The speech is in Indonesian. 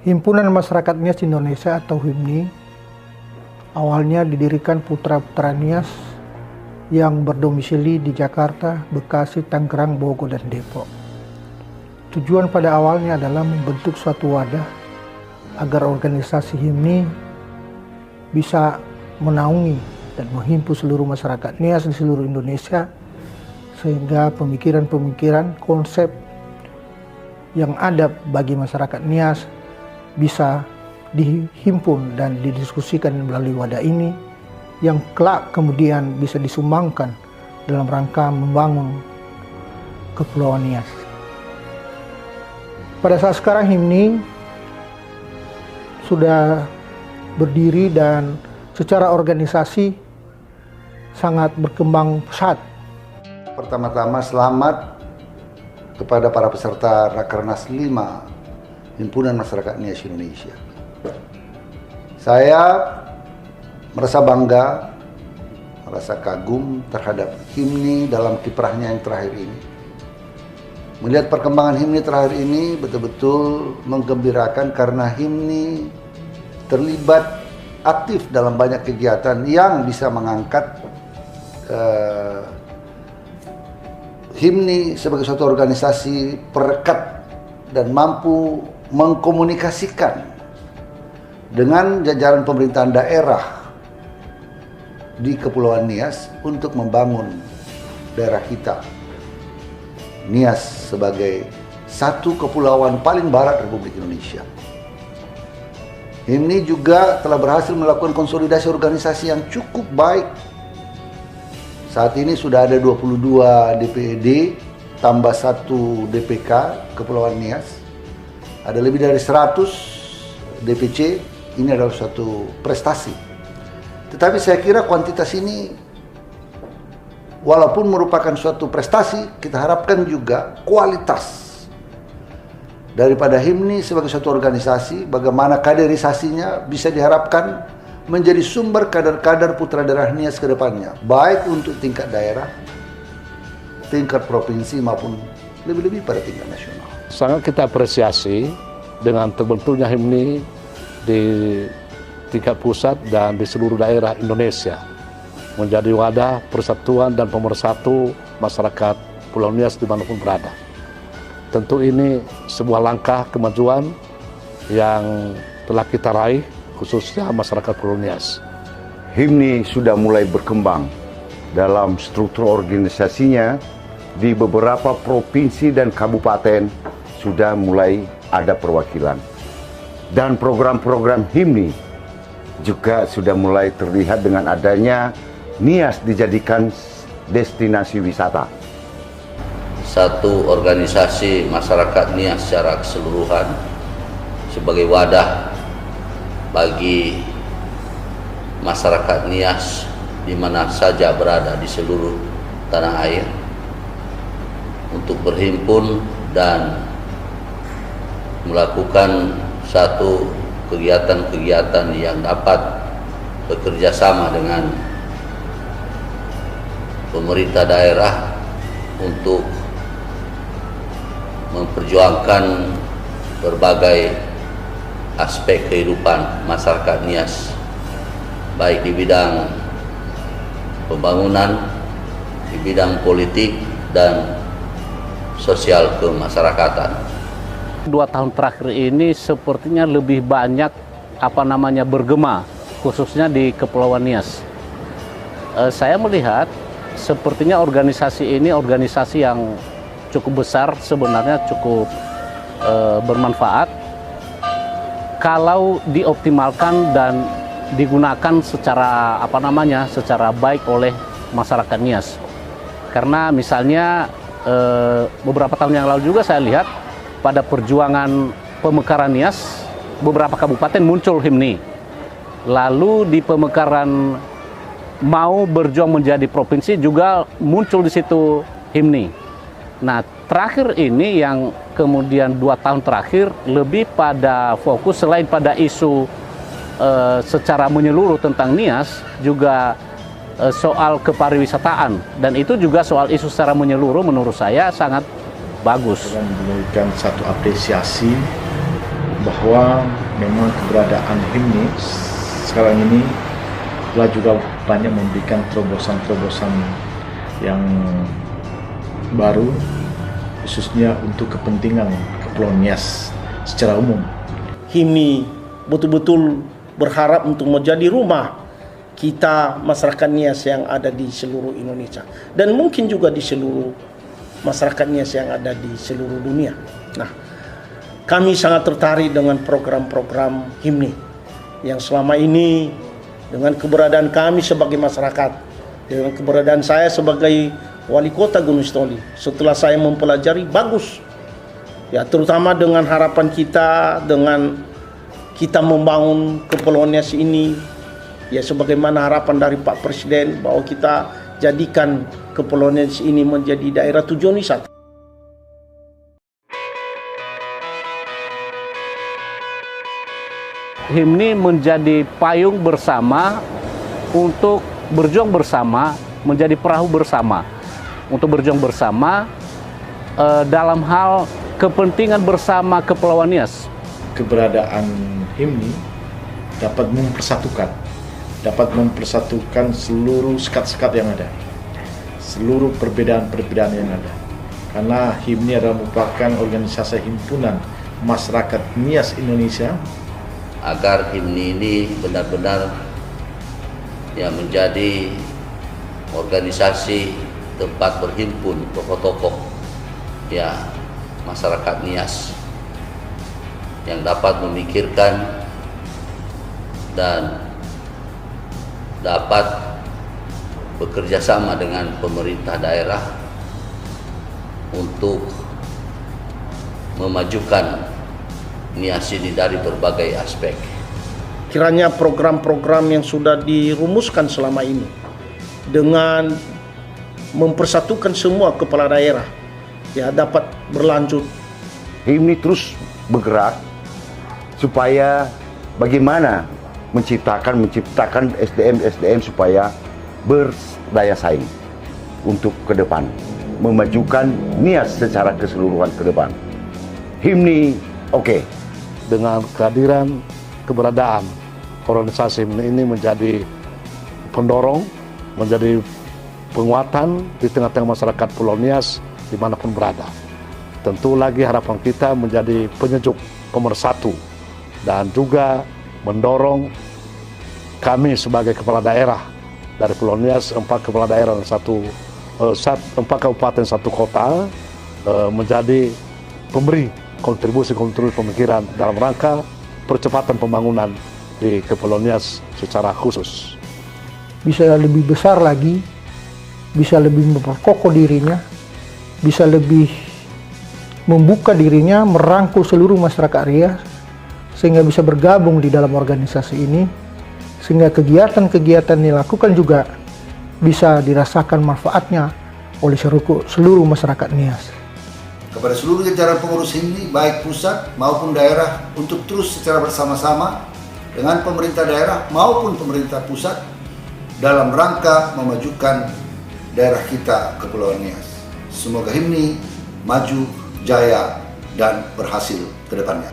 Himpunan Masyarakat Nias Indonesia atau HIMNI awalnya didirikan putra-putra Nias yang berdomisili di Jakarta, Bekasi, Tangerang, Bogor, dan Depok. Tujuan pada awalnya adalah membentuk suatu wadah agar organisasi HIMNI bisa menaungi dan menghimpun seluruh masyarakat Nias di seluruh Indonesia, sehingga pemikiran-pemikiran, konsep yang ada bagi masyarakat Nias bisa dihimpun dan didiskusikan melalui wadah ini yang kelak kemudian bisa disumbangkan dalam rangka membangun Kepulauan Nias. Pada saat sekarang HIMNI sudah berdiri dan secara organisasi sangat berkembang pesat. Pertama-tama selamat kepada para peserta Rakernas 5 Himpunan Masyarakat Nias Indonesia. Saya merasa bangga, merasa kagum terhadap HIMNI dalam kiprahnya yang terakhir ini. Melihat perkembangan HIMNI terakhir ini betul-betul menggembirakan karena HIMNI terlibat aktif dalam banyak kegiatan yang bisa mengangkat HIMNI sebagai suatu organisasi perekat dan mampu mengkomunikasikan dengan jajaran pemerintahan daerah di Kepulauan Nias untuk membangun daerah kita, Nias sebagai satu kepulauan paling barat Republik Indonesia. HIMNI juga telah berhasil melakukan konsolidasi organisasi yang cukup baik. Saat ini sudah ada 22 DPD tambah 1 DPK Kepulauan Nias. Ada lebih dari 100 DPC. Ini adalah suatu prestasi. Tetapi saya kira kuantitas ini walaupun merupakan suatu prestasi, kita harapkan juga kualitas daripada HIMNI sebagai suatu organisasi, bagaimana kaderisasinya bisa diharapkan menjadi sumber kader-kader putra daerah Nias ke depannya, baik untuk tingkat daerah, tingkat provinsi maupun lebih-lebih pada tingkat nasional. Sangat kita apresiasi dengan terbentuknya HIMNI di tingkat pusat dan di seluruh daerah Indonesia, menjadi wadah persatuan dan pemersatu masyarakat Pulau Nias dimanapun berada. Tentu ini sebuah langkah kemajuan yang telah kita raih, khususnya masyarakat Pulau Nias. HIMNI sudah mulai berkembang dalam struktur organisasinya di beberapa provinsi dan kabupaten sudah mulai ada perwakilan. Dan program-program HIMNI juga sudah mulai terlihat dengan adanya Nias dijadikan destinasi wisata. Satu organisasi masyarakat Nias secara keseluruhan sebagai wadah bagi masyarakat Nias di mana saja berada di seluruh tanah air untuk berhimpun dan melakukan satu kegiatan-kegiatan yang dapat bekerja sama dengan pemerintah daerah untuk memperjuangkan berbagai aspek kehidupan masyarakat Nias, baik di bidang pembangunan, di bidang politik, dan sosial kemasyarakatan. 2 tahun terakhir ini sepertinya lebih banyak bergema, khususnya di Kepulauan Nias. Saya melihat sepertinya organisasi ini organisasi yang cukup besar, sebenarnya cukup bermanfaat kalau dioptimalkan dan digunakan secara secara baik oleh masyarakat Nias. Karena misalnya beberapa tahun yang lalu juga saya lihat pada perjuangan pemekaran Nias, beberapa kabupaten muncul HIMNI. Lalu di pemekaran mau berjuang menjadi provinsi juga muncul di situ HIMNI. Nah, terakhir ini yang kemudian 2 tahun terakhir lebih pada fokus selain pada isu secara menyeluruh tentang Nias, juga soal kepariwisataan, dan itu juga soal isu secara menyeluruh menurut saya sangat bagus. Memberikan satu apresiasi bahwa memang keberadaan HIMNI sekarang ini telah juga banyak memberikan terobosan-terobosan yang baru, khususnya untuk kepentingan Kepulauan Nias secara umum. HIMNI betul-betul berharap untuk menjadi rumah kita masyarakat Nias yang ada di seluruh Indonesia dan mungkin juga di seluruh masyarakat Nias yang ada di seluruh dunia. Nah, kami sangat tertarik dengan program-program HIMNI yang selama ini dengan keberadaan kami sebagai masyarakat, dengan keberadaan saya sebagai wali kota Gunung Sitoli, setelah saya mempelajari bagus, ya terutama dengan harapan kita, dengan kita membangun Kepulauan Nias ini, ya sebagaimana harapan dari Pak Presiden bahwa kita jadikan Kepulauan Nias ini menjadi daerah tujuan wisata. HIMNI menjadi payung bersama untuk berjuang bersama, menjadi perahu bersama untuk berjuang bersama dalam hal kepentingan bersama Kepulauan Nias. Keberadaan HIMNI dapat mempersatukan seluruh sekat-sekat yang ada, seluruh perbedaan-perbedaan yang ada. Karena HIMNI adalah merupakan organisasi himpunan masyarakat Nias Indonesia, agar HIMNI ini benar-benar ya menjadi organisasi tempat berhimpun tokoh-tokoh ya masyarakat Nias yang dapat memikirkan dan dapat bekerja sama dengan pemerintah daerah untuk memajukan Nias ini dari berbagai aspek. Kiranya program-program yang sudah dirumuskan selama ini dengan mempersatukan semua kepala daerah ya dapat berlanjut. HIMNI terus bergerak supaya bagaimana menciptakan SDM supaya berdaya saing untuk ke depan, memajukan Nias secara keseluruhan ke depan. HIMNI oke. Dengan kehadiran keberadaan organisasi ini menjadi pendorong, menjadi penguatan di tengah-tengah masyarakat Pulau Nias dimanapun berada. Tentu lagi harapan kita menjadi penyejuk pemersatu dan juga mendorong kami sebagai kepala daerah dari Pulau Nias, 4 kepala daerah dan 4 kabupaten 1 kota menjadi pemberi kontribusi pemikiran dalam rangka percepatan pembangunan di Kepulauan Nias secara khusus. Bisa lebih besar lagi, bisa lebih memperkokoh dirinya, bisa lebih membuka dirinya, merangkul seluruh masyarakat Nias, sehingga bisa bergabung di dalam organisasi ini, sehingga kegiatan-kegiatan yang dilakukan juga bisa dirasakan manfaatnya oleh seluruh masyarakat Nias. Kepada seluruh jajaran pengurus HIMNI, baik pusat maupun daerah, untuk terus secara bersama-sama dengan pemerintah daerah maupun pemerintah pusat dalam rangka memajukan daerah kita Kepulauan Nias. Semoga HIMNI maju, jaya, dan berhasil ke depannya.